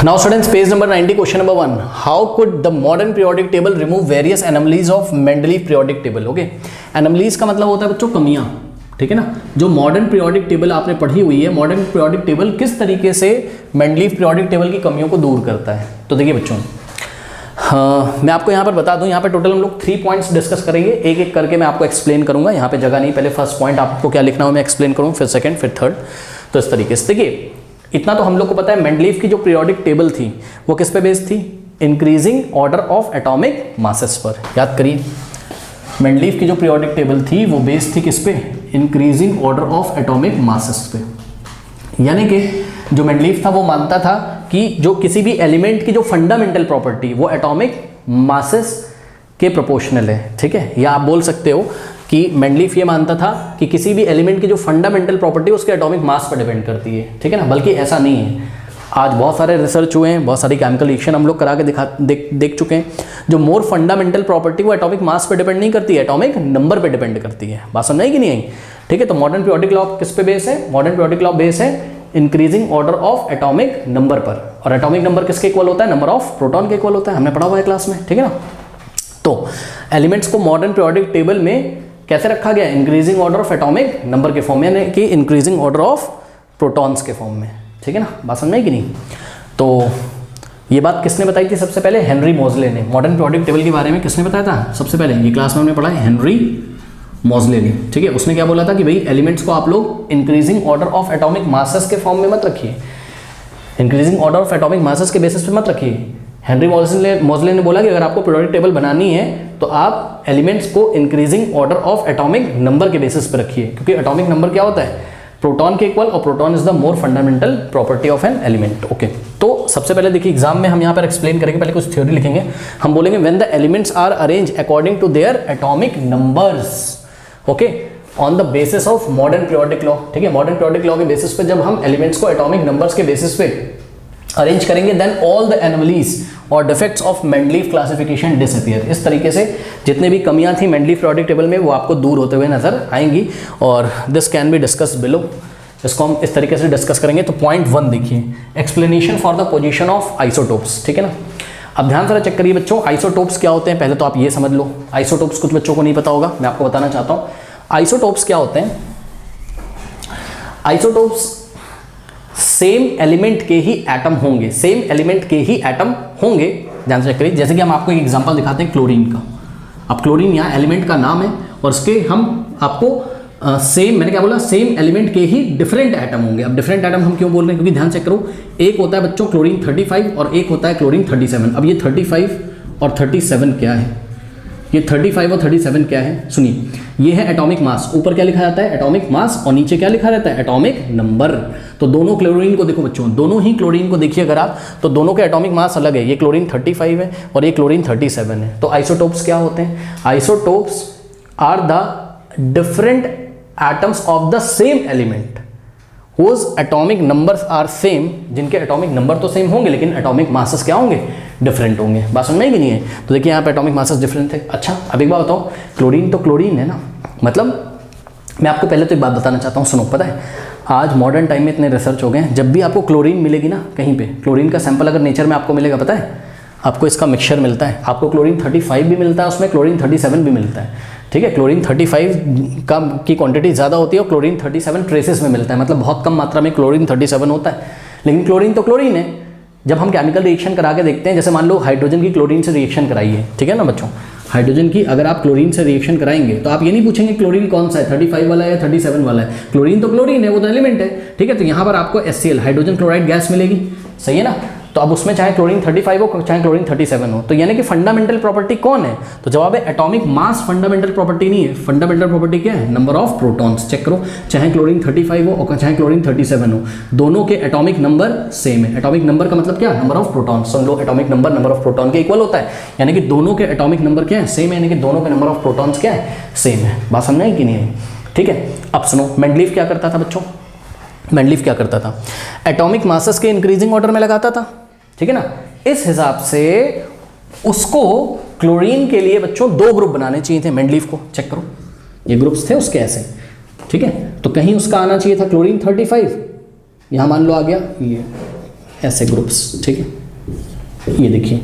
Now students, page number 90, question number 1. How could the modern periodic table remove various anomalies of Mendeleev periodic table? Okay, anomalies का मतलब होता है बच्चों कमियां, ठीक है ना। जो मॉडर्न पीरियोडिक टेबल आपने पढ़ी हुई है, मॉडर्न पीरियोडिक टेबल किस तरीके से मेंडलीव पीरियोडिक टेबल की कमियों को दूर करता है। तो देखिए बच्चों, मैं आपको यहाँ पर बता दूँ, यहाँ पे टोटल हम लोग 3 पॉइंट्स डिस्कस करेंगे, एक एक करके मैं आपको एक्सप्लेन करूँगा। यहाँ पे जगह नहीं, पहले फर्स्ट पॉइंट आपको क्या लिखना हो मैं एक्सप्लेन करूँ, फिर सेकंड, फिर थर्ड। तो इस तरीके से देखिए, इतना तो हम लोग को पता है मेंडलीव की जो पीरियोडिक टेबल थी वो किस पे बेस्ड थी, increasing order of atomic masses पर। याद करिए, मेंडलीव की जो पीरियोडिक टेबल थी वो बेस्ड थी किस पे, increasing order of atomic masses पे। यानी कि जो मेंडलीव था वो मानता था कि जो किसी भी एलिमेंट की जो फंडामेंटल प्रॉपर्टी वो एटॉमिक मासेस के प्रोपोर्शनल है, ठीक है। या आप बोल सकते हो कि मेंडलीव ये मानता था कि किसी भी एलिमेंट की जो फंडामेंटल प्रॉपर्टी उसके एटॉमिक मास पर डिपेंड करती है, ठीक है ना। बल्कि ऐसा नहीं है, आज बहुत सारे रिसर्च हुए हैं, बहुत सारी केमिकल रिएक्शन हम लोग करा के देख चुके हैं। जो मोर फंडामेंटल प्रॉपर्टी वो एटॉमिक मास पर डिपेंड नहीं करती है, एटॉमिक नंबर पे डिपेंड करती है। बात समझ आई कि नहीं आई, ठीक है। तो मॉडर्न पीरियोडिक लॉ किस पे बेस है, मॉडर्न पीरियोडिक लॉ बेस है increasing order of atomic number पर। और एटॉमिक नंबर किसके इक्वल होता है, नंबर ऑफ प्रोटॉन के इक्वल होता है, हमने पढ़ा हुआ है क्लास में, ठीक है ना। तो एलिमेंट्स को मॉडर्न पीरियोडिक टेबल में कैसे रखा गया, increasing order of atomic number के फॉर्म में, यानी कि इंक्रीजिंग ऑर्डर ऑफ प्रोटॉन्स के फॉर्म में, ठीक है ना। बात समझ में कि नहीं। तो ये बात किसने बताई थी सबसे पहले, हेनरी मोजले ने। मॉडर्न पीरियोडिक टेबल के बारे में किसने बताया था सबसे पहले, ये क्लास में हमने पढ़ा है, हेनरी मोजले ने, ठीक है। उसने क्या बोला था कि भाई एलिमेंट्स को आप लोग increasing order of atomic masses के फॉर्म में मत रखिए, increasing order of atomic masses के बेसिस पे मत रखिए। हेनरी मोजले ने बोला कि अगर आपको पीरियोडिक टेबल बनानी है तो आप एलिमेंट्स को increasing order of atomic number के बेसिस पे रखिए, क्योंकि एटॉमिक नंबर क्या होता है, प्रोटॉन के इक्वल, और proton is the more fundamental property of an element. Okay, तो सबसे पहले देखिए एग्जाम में हम यहाँ पर एक्सप्लेन करेंगे, पहले कुछ थ्योरी लिखेंगे। हम बोलेंगे when the elements are arrange according to their atomic numbers, okay, on the basis of modern periodic law, ठीक है। मॉडर्न पीरियोडिक लॉ के बेसिस पे जब हम एलिमेंट्स को एटॉमिक नंबर्स के बेसिस पे अरेंज करेंगे, देन ऑल द एनोमलीज और defects of Mendeleev classification disappear. इस तरीके से जितने भी कमियां थी मेंडलीव पीरियोडिक टेबल में वो आपको दूर होते हुए नजर आएंगी, और this can be discuss below. इसको हम इस तरीके से डिस्कस करेंगे। तो पॉइंट 1 देखिए, explanation for the position of isotopes, ठीक है ना। अब ध्यान से चेक करिए बच्चों, आइसोटोप्स क्या होते हैं, पहले तो आप ये समझ लो। आइसोटोप्स कुछ बच्चों को नहीं पता होगा, मैं आपको बताना चाहता हूँ आइसोटोप्स क्या होते हैं। आइसोटोप्स सेम एलिमेंट के ही एटम होंगे, सेम एलिमेंट के ही एटम होंगे, ध्यान से चेक करिए। जैसे कि हम आपको एक एग्जांपल दिखाते हैं क्लोरीन का। अब क्लोरीन यहाँ एलिमेंट का नाम है और उसके हम आपको सेम, मैंने क्या बोला, सेम एलिमेंट के ही डिफरेंट एटम होंगे। अब डिफरेंट एटम हम क्यों बोल रहे हैं, क्योंकि ध्यान चेक करो, एक होता है बच्चों क्लोरीन 35 और एक होता है क्लोरीन 37। अब ये 35 और 37 क्या है, ये 35 और 37 क्या है, सुनिए। ये है एटॉमिक मास, ऊपर क्या लिखा जाता है, एटॉमिक मास, और नीचे क्या लिखा रहता है, एटॉमिक नंबर। तो दोनों क्लोरीन को देखो बच्चों, दोनों ही क्लोरीन को देखिए अगर आप, तो दोनों के एटॉमिक मास अलग है। ये क्लोरीन 35 है और ये क्लोरीन 37 है। तो आइसोटोप्स क्या होते हैं, isotopes are the different atoms of the same element whose atomic numbers are same, जिनके एटॉमिक नंबर तो सेम होंगे लेकिन एटॉमिक मासेस क्या होंगे, डिफरेंट होंगे। बात समझ में आई कि नहीं है। तो देखिए यहाँ पे एटॉमिक मासेस डिफरेंट थे। अच्छा, अब एक बात बताओ, क्लोरीन तो क्लोरीन है ना, मतलब मैं आपको पहले तो एक बात बताना चाहता हूँ, सुनो। पता है आज मॉडर्न टाइम में इतने रिसर्च हो गए हैं, जब भी आपको क्लोरीन मिलेगी ना कहीं पे, क्लोरीन का सैंपल अगर नेचर में आपको मिलेगा, पता है आपको इसका मिक्सचर मिलता है, आपको क्लोरीन 35 भी मिलता है, उसमें क्लोरीन 37 भी मिलता है, ठीक है। क्लोरीन 35 की क्वांटिटी ज़्यादा होती है और क्लोरीन 37 ट्रेसेस में मिलता है, मतलब बहुत कम मात्रा में क्लोरीन 37 होता है। लेकिन क्लोरीन तो क्लोरीन है। जब हम केमिकल रिएक्शन करा के देखते हैं, जैसे मान लो हाइड्रोजन की क्लोरीन से रिएक्शन कराइए, ठीक है ना बच्चों, हाइड्रोजन की अगर आप क्लोरीन से रिएक्शन कराएंगे तो आप ये नहीं पूछेंगे क्लोरीन कौन सा है, 35 वाला है या 37 वाला है, क्लोरीन तो क्लोरीन है, वो तो एलिमेंट है, ठीक है। तो यहाँ पर आपको HCl हाइड्रोजन क्लोराइड गैस मिलेगी, सही है ना। तो अब उसमें चाहे क्लोरीन 35 हो चाहे क्लोरीन 37 हो, तो यानी कि फंडामेंटल प्रॉपर्टी कौन है, तो जवाब है एटॉमिक मास फंडामेंटल प्रॉपर्टी नहीं है। फंडामेंटल प्रॉपर्टी क्या है, नंबर ऑफ प्रोटॉन्स। चेक करो, चाहे क्लोरीन 35 हो और चाहे क्लोरीन 37 हो, दोनों के एटॉमिक नंबर सेम है। एटॉमिक नंबर का मतलब क्या, number of protons. Soon low, atomic number number of proton के इक्वल होता है, यानी कि दोनों के एटॉमिक नंबर क्या है, सेम है, यानी कि दोनों के नंबर ऑफ प्रोटॉन्स क्या है, सेम है। बात समझ आई कि नहीं है, ठीक है। अब सुनो, मेंडलीव क्या करता था बच्चों, मेंडलीव क्या करता था, एटॉमिक मासेस के इंक्रीजिंग ऑर्डर में लगाता था, ठीक है ना। इस हिसाब से उसको क्लोरीन के लिए बच्चों 2 ग्रुप बनाने चाहिए थे मेंडलीव को। चेक करो, ये ग्रुप्स थे उसके ऐसे, ठीक है। तो कहीं उसका आना चाहिए था क्लोरीन 35, यहां मान लो आ गया ये, ऐसे ग्रुप्स, ठीक है। ये देखिए,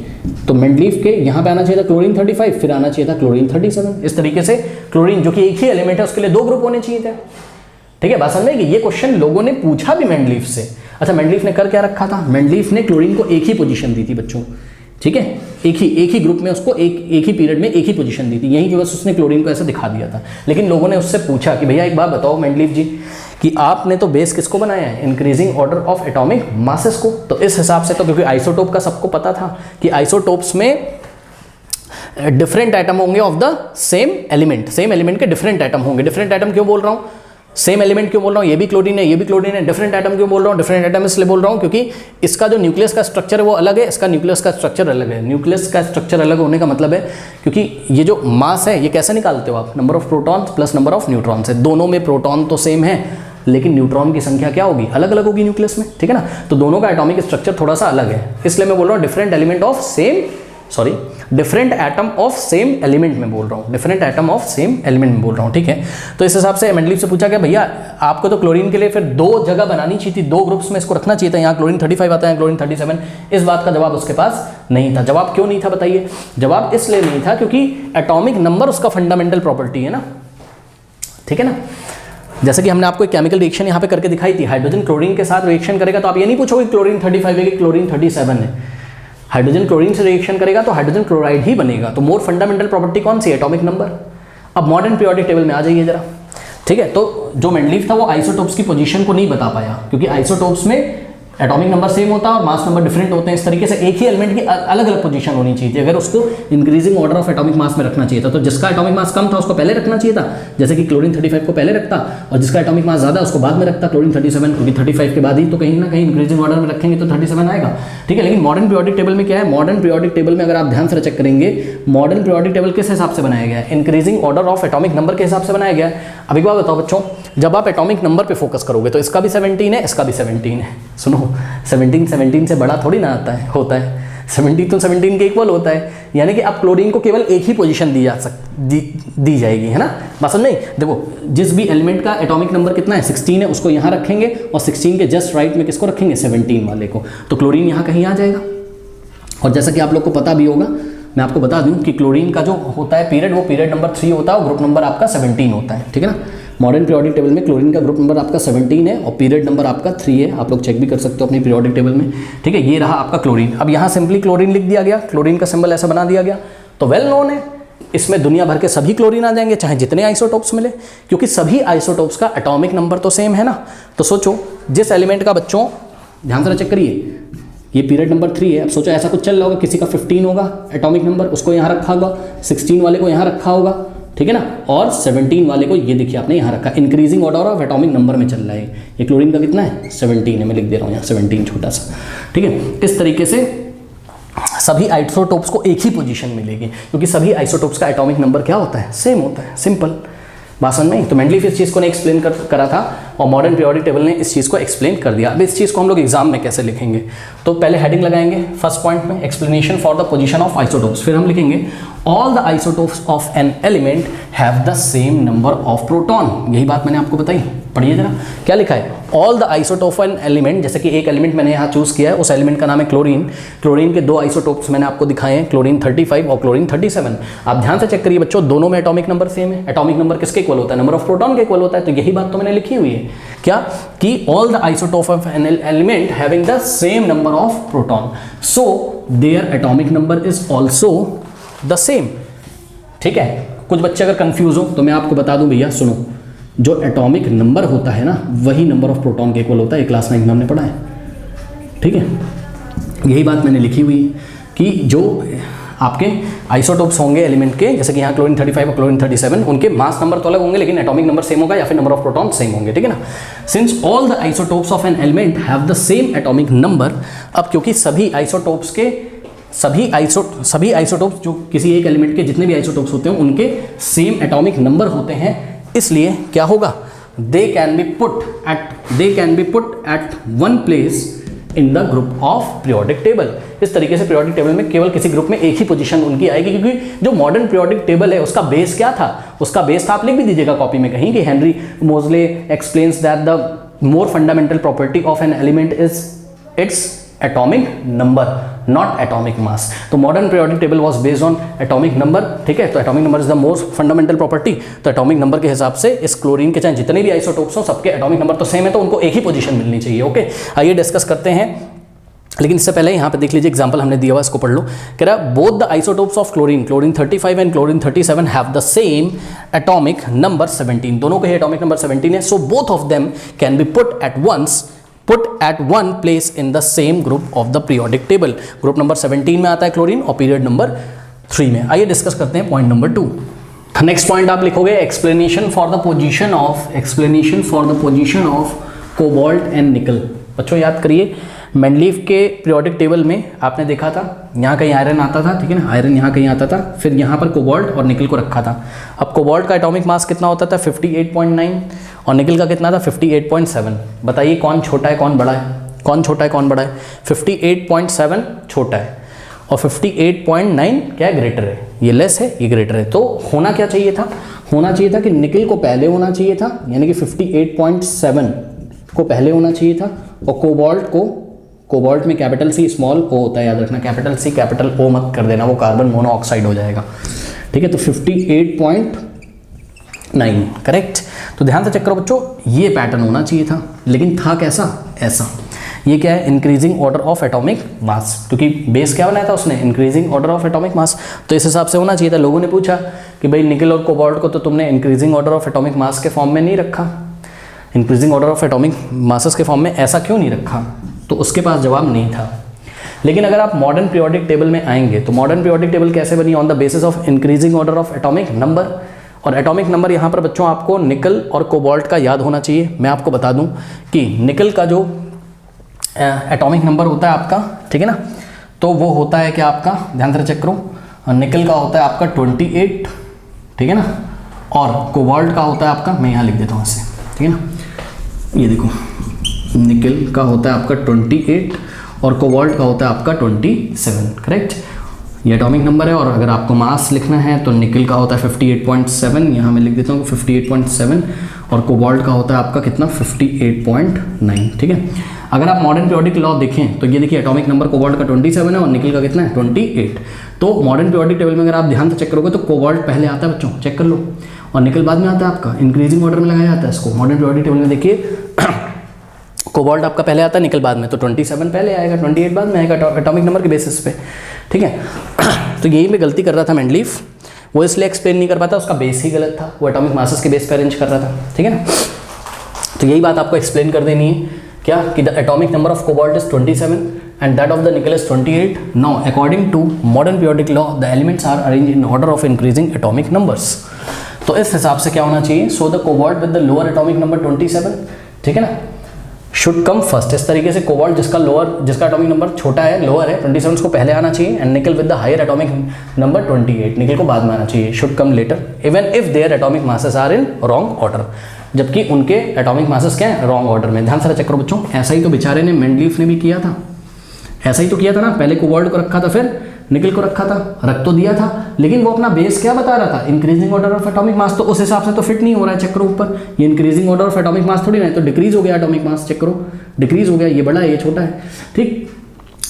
तो मेंडलीफ के यहाँ पे आना चाहिए था क्लोरीन 35, फिर आना चाहिए था क्लोरीन 37। इस तरीके से क्लोरीन जो कि एक ही एलिमेंट है उसके लिए 2 ग्रुप होने चाहिए थे, ठीक है। बात समझ में कि ये क्वेश्चन लोगों ने पूछा भी मेंडलीफ से। अच्छा, मेंडलीफ ने कर क्या रखा था, मेंडलीफ ने क्लोरीन को एक ही पोजीशन दी थी बच्चों, ठीक है, एक ही ग्रुप में उसको एक ही पीरियड में एक ही पोजीशन दी थी, यही की बस उसने क्लोरीन को ऐसे दिखा दिया था। लेकिन लोगों ने उससे पूछा कि भैया एक बात बताओ मेंडलीफ जी कि आपने तो बेस किसको बनाया है, increasing order of atomic masses को। तो इस हिसाब से तो क्योंकि आइसोटोप का सबको पता था कि आइसोटोप्स में डिफरेंट एटम होंगे ऑफ द सेम एलिमेंट के डिफरेंट एटम होंगे। डिफरेंट एटम क्यों बोल रहा हूँ, सेम एलिमेंट क्यों बोल रहा हूँ, ये भी क्लोरीन है ये भी क्लोरीन है। डिफरेंट एटम क्यों बोल रहा हूँ, डिफरेंट एटम इसलिए बोल रहा हूँ क्योंकि इसका जो न्यूक्लियस का स्ट्रक्चर है वो अलग है, इसका न्यूक्लियस का स्ट्रक्चर अलग है। न्यूक्लियस का स्ट्रक्चर अलग होने का मतलब है क्योंकि ये जो मास है ये कैसे निकालते हो आप, number of protons plus number of neutrons है। दोनों में प्रोटॉन तो सेम है लेकिन न्यूट्रॉन की संख्या क्या होगी, अलग अलग होगी न्यूक्लियस में, ठीक है ना। तो दोनों का एटॉमिक स्ट्रक्चर थोड़ा सा अलग है, इसलिए मैं बोल रहा हूँ different atom of same element में बोल रहा हूँ, different atom of same element में बोल रहा हूँ, ठीक है। तो इस हिसाब से मेंडलीफ से पूछा गया भैया आपको तो क्लोरीन के लिए फिर 2 जगह बनानी चाहिए थी, 2 ग्रुप्स में इसको रखना चाहिए था, यहाँ क्लोरीन 35 आता है, क्लोरीन 37। इस बात का जवाब उसके पास नहीं था। जवाब क्यों नहीं था बताइए, जवाब इसलिए नहीं था क्योंकि एटॉमिक नंबर उसका फंडामेंटल प्रॉपर्टी है ना, ठीक है ना। जैसे कि हमने आपको एक केमिकल रिएक्शन यहाँ पे करके दिखाई थी, हाइड्रोजन क्लोरीन के साथ रिएक्शन करेगा तो आप ये नहीं पूछोगे क्लोरीन 35 है कि क्लोरीन 37 है। हाइड्रोजन क्लोरीन से रिएक्शन करेगा तो हाइड्रोजन क्लोराइड ही बनेगा। तो मोर फंडामेंटल प्रॉपर्टी कौन सी है, एटॉमिक नंबर। अब मॉडर्न पीरियोडिक टेबल में आ जाइए जरा, ठीक है। तो जो मेंडलीफ था वो आइसोटोप्स की पोजीशन को नहीं बता पाया क्योंकि आइसोटोप्स में एटॉमिक नंबर सेम होता है और मास नंबर डिफरेंट होते हैं। इस तरीके से एक ही एलिमेंट की अलग अलग पोजीशन होनी चाहिए थी अगर उसको increasing order of atomic mass में रखना चाहिए था। तो जिसका एटॉमिक मास कम था उसको पहले रखना चाहिए था, जैसे कि क्लोरीन 35 को पहले रखता, और जिसका एटॉमिक मास ज्यादा उसको बाद में रखता, क्लोरीन 37, क्योंकि 35 के बाद ही तो कहीं ना कहीं इंक्रीजिंग ऑर्डर में रखेंगे तो 37 आएगा, ठीक है। लेकिन मॉडर्न पीरियोडिक टेबल में क्या है, मॉडर्न पीरियोडिक टेबल में अगर आप ध्यान से चेक करेंगे, मॉडर्न पीरियोडिक टेबल किस हिसाब से बनाया गया है, increasing order of atomic number के हिसाब से बनाया गया है। अब एक बात बताओ बच्चों, जब आप एटॉमिक नंबर पे फोकस करोगे तो इसका भी 17 है, इसका भी 17 है। सुनो, 17 से बड़ा थोड़ी ना होता है 17 तो 17 के इक्वल होता है, यानी कि अब क्लोरीन को केवल एक ही पोजीशन दी जाएगी, है ना। बात समझ नहीं, देखो जिस भी एलिमेंट का एटॉमिक नंबर कितना है 16 है उसको यहाँ रखेंगे और 16 के जस्ट राइट में किसको रखेंगे, 17 वाले को, तो क्लोरीन यहाँ कहीं आ जाएगा। और जैसा कि आप लोग को पता भी होगा, मैं आपको बता दूं कि क्लोरीन का जो होता है पीरियड, वो पीरियड नंबर 3 होता है और ग्रुप नंबर आपका 17 होता है, ठीक है ना। मॉडर्न पीरियोडिक टेबल में क्लोरीन का ग्रुप नंबर आपका 17 है और पीरियड नंबर आपका 3 है। आप लोग चेक भी कर सकते हो अपनी पीरियोडिक टेबल में, ठीक है। ये रहा आपका क्लोरीन। अब यहाँ सिंपली क्लोरीन लिख दिया गया, क्लोरीन का सिंबल ऐसा बना दिया गया, तो वेल नोन है इसमें दुनिया भर के सभी क्लोरीन आ जाएंगे चाहे जितने आइसोटोप्स मिले, क्योंकि सभी आइसोटोप्स का एटॉमिक नंबर तो सेम है ना। तो सोचो जिस एलिमेंट का, बच्चों ध्यान से चेक करिए, ये पीरियड नंबर 3 है। अब सोचो ऐसा कुछ चल रहा होगा, किसी का 15 होगा एटॉमिक नंबर, उसको यहाँ रखा होगा, 16 वाले को यहाँ रखा होगा, ठीक है ना, और 17 वाले को ये देखिए आपने यहाँ रखा। Increasing order of atomic number में चल रहा है। ये क्लोरीन का कितना है, 17 है, मैं लिख दे रहा हूँ यहाँ 17 छोटा सा, ठीक है। इस तरीके से सभी आइसोटोप्स को एक ही पोजीशन मिलेगी क्योंकि सभी आइसोटोप्स का एटॉमिक नंबर क्या होता है, सेम होता है, सिंपल। भाषण में तो मेंडलीफ इस चीज़ को ने एक्सप्लेन करा था और मॉडर्न पीरियोडिक टेबल ने इस चीज़ को एक्सप्लेन कर दिया। अब इस चीज़ को हम लोग एग्जाम में कैसे लिखेंगे, तो पहले हेडिंग लगाएंगे फर्स्ट पॉइंट में, explanation for the position of isotopes. फिर हम लिखेंगे all the isotopes of an element have the same number of proton. यही बात मैंने आपको बताई, पढ़िए जरा क्या लिखा है, all the isotope of an element. जैसे कि एक एलिमेंट मैंने यहाँ चूज किया है, उस एलिमेंट का नाम है क्लोरीन। क्लोरीन के 2 आइसोटोप्स मैंने आपको दिखाए हैं, क्लोरीन 35 और क्लोरीन 37। आप ध्यान से चेक करिए बच्चों, दोनों में एटॉमिक नंबर सेम है। एटॉमिक नंबर किसके इक्वल होता है, नंबर ऑफ प्रोटॉन के इक्वल होता है। तो यही बात तो मैंने लिखी हुई है क्या, कि all the isotope of an element having the same number of proton, so their atomic number is also the same, ठीक है। कुछ बच्चे अगर कंफ्यूज हो तो मैं आपको बता दूं भैया, सुनो, जो एटॉमिक नंबर होता है ना वही नंबर ऑफ प्रोटॉन के इक्वल होता है। क्लास 9 में हमने पढ़ा है, ठीक है। यही बात मैंने लिखी हुई है कि जो आपके आइसोटोप्स होंगे एलिमेंट के, जैसे कि यहाँ क्लोरीन 35 और क्लोरीन 37, उनके मास नंबर तो अलग होंगे लेकिन एटॉमिक नंबर सेम होगा या फिर नंबर ऑफ प्रोटॉन सेम होंगे, ठीक है ना। Since all the isotopes of an element have the same atomic number, अब क्योंकि सभी आइसोटोप्स के सभी आइसोटोप्स जो किसी एक एलिमेंट के जितने भी आइसोटोप्स होते हैं उनके सेम एटॉमिक नंबर होते हैं, इसलिए क्या होगा, they can be put at one place in the group of periodic table. इस तरीके से पीरियोडिक टेबल में केवल किसी ग्रुप में एक ही पोजीशन उनकी आएगी, क्योंकि जो मॉडर्न पीरियोडिक टेबल है उसका बेस क्या था, उसका बेस था, आप लिख भी दीजिएगा कॉपी में कहीं, कि Henry Moseley explains that the more fundamental property of an element is its atomic number, not atomic mass. तो modern periodic table was based on atomic number, ठीक है। तो atomic number is the most fundamental property. तो atomic number के हिसाब से इस chlorine के चाहे जितने भी आइसोटोप्स हो सबके एटॉमिक नंबर तो सेम है, तो उनको एक ही पोजीशन मिलनी चाहिए, ओके। आइए डिस्कस करते हैं, लेकिन इससे पहले यहाँ पे देख लीजिए एग्जांपल हमने दिया हुआ, इसको पढ़ लो। कह रहा both the isotopes of chlorine 35 and chlorine 37 have the same atomic number 17, दोनों के एटॉमिक नंबर 17 है। So both of them can be put at one place in the same group of the periodic table. Group number 17 में आता है chlorine और period number 3 में। आइए discuss करते हैं पॉइंट नंबर 2। नेक्स्ट पॉइंट आप लिखोगे explanation for the position of cobalt and निकल। बच्चों याद करिए, मेंडलीफ के पीरियोडिक टेबल में आपने देखा था यहाँ कहीं आयरन आता था, ठीक है ना, आयरन यहाँ कहीं आता था, फिर यहाँ पर कोबाल्ट और निकल को रखा था। अब कोबाल्ट का एटॉमिक मास कितना होता था 58.9 और निकल का कितना था 58.7। बताइए कौन छोटा है कौन बड़ा है, कौन छोटा है कौन बड़ा है? 58.7 छोटा है और 58.9 क्या है, ग्रेटर है। ये लेस है, ये ग्रेटर है। तो होना क्या चाहिए था, होना चाहिए था कि निकल को पहले होना चाहिए था, यानी कि 58.7 को पहले होना चाहिए था, और कोबाल्ट में कैपिटल सी स्मॉल ओ होता है, याद रखना, कैपिटल सी कैपिटल ओ मत कर देना, वो कार्बन मोनोऑक्साइड हो जाएगा, ठीक है। तो 58.9 करेक्ट। तो ध्यान से चेक करो बच्चों, ये पैटर्न होना चाहिए था, लेकिन था कैसा, ऐसा। ये क्या है, increasing order of atomic mass, क्योंकि बेस क्या बनाया था उसने, increasing order of atomic mass. तो इस हिसाब से होना चाहिए था। लोगों ने पूछा कि भाई निकल और कोबाल्ट को तो तुमने increasing order of atomic mass के फॉर्म में नहीं रखा, increasing order of atomic masses के फॉर्म में ऐसा क्यों नहीं रखा? तो उसके पास जवाब नहीं था। लेकिन अगर आप मॉडर्न पीरियोडिक टेबल में आएंगे तो मॉडर्न पीरियोडिक टेबल कैसे बनी, on the basis of increasing order of atomic number. और एटॉमिक नंबर यहाँ पर बच्चों आपको निकल और कोबाल्ट का याद होना चाहिए। मैं आपको बता दूं कि निकल का जो एटॉमिक नंबर होता है आपका, ठीक है ना, तो वो होता है क्या आपका, ध्यान से चेक करो, निकल का होता है आपका 28, ठीक है ना, और कोबाल्ट का होता है आपका, मैं यहाँ लिख देता हूँ ऐसे, ठीक है ना, ये देखो, निकल का होता है आपका 28 और कोबाल्ट का होता है आपका 27, करेक्ट। ये एटॉमिक नंबर है। और अगर आपको मास लिखना है तो निकल का होता है 58.7, यहाँ मैं लिख देता हूँ 58.7, और कोबाल्ट का होता है आपका कितना 58.9, ठीक है। अगर आप मॉडर्न पीरियोडिक लॉ देखें तो ये देखिए एटॉमिक नंबर कोबाल्ट का 27 है और निकल का कितना है 28। तो मॉडर्न पीरियोडिक टेबल में अगर आप ध्यान से चेक करोगे तो कोबाल्ट पहले आता है बच्चों, चेक कर लो, और निकल बाद में आता है आपका, इंक्रीजिंग ऑर्डर में लगाया जाता है इसको। मॉडर्न पीरियोडिक टेबल में देखिए कोबाल्ट आपका पहले आता है, निकल बाद में, तो 27 पहले आएगा, 28 बाद में आएगा एटॉमिक नंबर के बेसिस पे, ठीक है। तो यही मैं गलती कर रहा था मेंडलीफ, वो इसलिए एक्सप्लेन नहीं कर पाता, उसका बेस ही गलत था, वो एटॉमिक मासेस के बेस पे अरेंज कर रहा था, ठीक है ना। तो यही बात आपको एक्सप्लेन कर देनी है क्या, कि the atomic number of cobalt is 27 and that of the nickel is 28. Now according to modern periodic law the elements are arranged in order of increasing atomic numbers. तो इस हिसाब से क्या होना चाहिए, so the cobalt with the lower atomic number 27, ठीक है ना, should come first। इस तरीके से कोबाल्ट जिसका एटॉमिक नंबर छोटा है, लोअर है, 27 उसको पहले आना चाहिए, and nickel with the higher atomic number 28, nickel को बाद में आना चाहिए, should come later even if their atomic masses are in wrong order, जबकि उनके एटॉमिक मासेस क्या है, रॉन्ग ऑर्डर में। ध्यान से चेक करो बच्चों, ऐसा ही तो बेचारे ने मेंडलीफ ने भी किया था, ऐसा ही तो किया था ना, पहले कोबाल्ट को रखा था फिर निकल को रखा था, रख तो दिया था, लेकिन वो अपना बेस क्या बता रहा था, increasing order of atomic mass, तो उस हिसाब से तो फिट नहीं हो रहा है। चेक करो ऊपर, ये increasing order of atomic mass थोड़ी ना है, तो डिक्रीज हो गया एटॉमिक मास, चेक करो डिक्रीज हो गया, ये बड़ा है ये छोटा है, ठीक,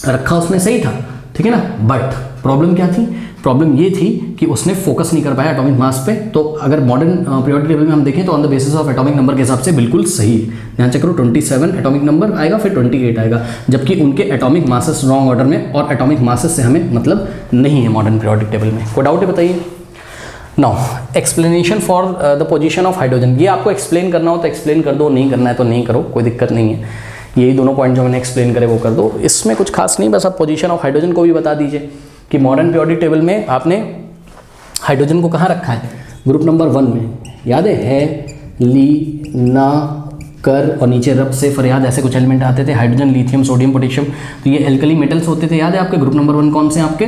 रखा उसने सही था, ठीक है ना। बट प्रॉब्लम क्या थी, प्रॉब्लम ये थी कि उसने फोकस नहीं कर पाया एटॉमिक मास पे। तो अगर मॉडर्न पीरियोडिक टेबल में हम देखें तो on the basis of atomic number के हिसाब से बिल्कुल सही। ध्यान चेक करो, 27 एटॉमिक नंबर आएगा, फिर 28 आएगा, जबकि उनके एटॉमिक मासेस रॉन्ग ऑर्डर में, और एटॉमिक मासेस से हमें मतलब नहीं है मॉडर्न पीरियोडिक टेबल में। कोई डाउट है बताइए। Now explanation for the position of hydrogen, ये आपको एक्सप्लेन करना हो तो एक्सप्लेन कर दो, नहीं करना है तो नहीं करो, कोई दिक्कत नहीं है। यही दोनों पॉइंट जो मैंने एक्सप्लेन करे वो कर दो, इसमें कुछ खास नहीं, बस आप पोजीशन ऑफ हाइड्रोजन को भी बता दीजिए कि मॉडर्न पीरियोडिक टेबल में आपने हाइड्रोजन को कहाँ रखा है, ग्रुप नंबर 1 में, याद है ली ना कर और नीचे रब से फरियाद, ऐसे कुछ एलिमेंट आते थे, हाइड्रोजन, लिथियम, सोडियम, पोटेशियम, तो ये एल्कली मेटल्स होते थे, याद है आपके। ग्रुप नंबर 1 कौन से आपके,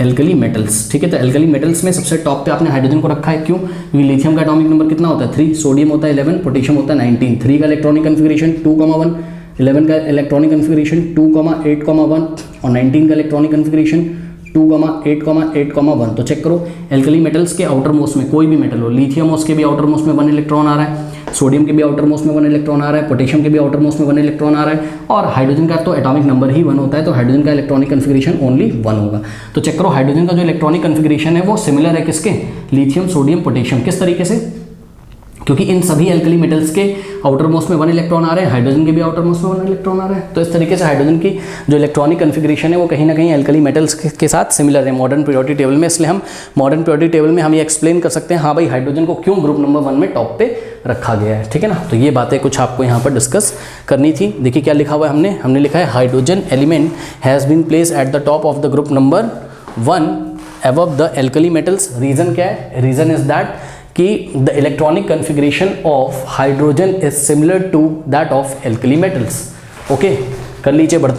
एल्कली मेटल्स, ठीक है। तो एल्कली मेटल्स में सबसे टॉप पे आपने हाइड्रोजन को रखा है, क्यों, क्योंकि लिथियम का एटॉमिक नंबर कितना होता है 3, सोडियम होता है 11, पोटेशियम होता है 19, 3 का इलेक्ट्रॉनिक कन्फिगरेशन 2,1, 11 का इलेक्ट्रॉनिक कन्फिगरेशन 2,8,1 और 19 का इलेक्ट्रॉनिक कन्फिगरेशन 2,8,1। तो चेक करो एल्कली मेटल्स के आउटर मोस्ट में कोई भी मेटल हो, लिथियम उसके भी आउटर मोस्ट में 1 इलेक्ट्रॉन आ रहा है, सोडियम के भी आउटर मोस्ट में 1 इलेक्ट्रॉन आ रहा है, पोटेशियम के भी आउटर मोस्ट में 1 इलेक्ट्रॉन आ रहा है, और हाइड्रोजन का तो एटॉमिक नंबर ही 1 होता है, तो हाइड्रोजन का इलेक्ट्रॉनिक कन्फिग्रेशन ओनली 1 होगा। तो चेक करो हाइड्रोजन का जो इलेक्ट्रॉनिक कन्फिग्रेशन है वो सिमिलर है किसके, लिथियम, सोडियम, पोटेशियम। किस तरीके से, क्योंकि इन सभी एल्कली मेटल्स के आउटर मोस्ट में 1 इलेक्ट्रॉन आ रहे हैं, हाइड्रोजन के भी आउटर मोस्ट में 1 इलेक्ट्रॉन आ रहे हैं, तो इस तरीके से हाइड्रोजन की जो इलेक्ट्रॉनिक कन्फिग्रेशन है वो कहीं ना कहीं एल्कली मेटल्स के साथ सिमिलर है मॉडर्न पीरियोडिक टेबल में। इसलिए हम मॉडर्न पीरियोडिक टेबल में हम ये एक्सप्लेन कर सकते हैं, हाँ भाई हाइड्रोजन को क्यों ग्रुप नंबर 1 में टॉप पे रखा गया है, ठीक है ना। तो ये बातें कुछ आपको यहाँ पर डिस्कस करनी थी। देखिए क्या लिखा हुआ है, हमने लिखा है hydrogen element has been place at the top of the group number 1 above the alkali metals। Reason क्या है, रीजन इज दैट कि the electronic configuration of hydrogen is similar to that of alkali metals. Okay, कर लीजिए, बढ़ते हैं।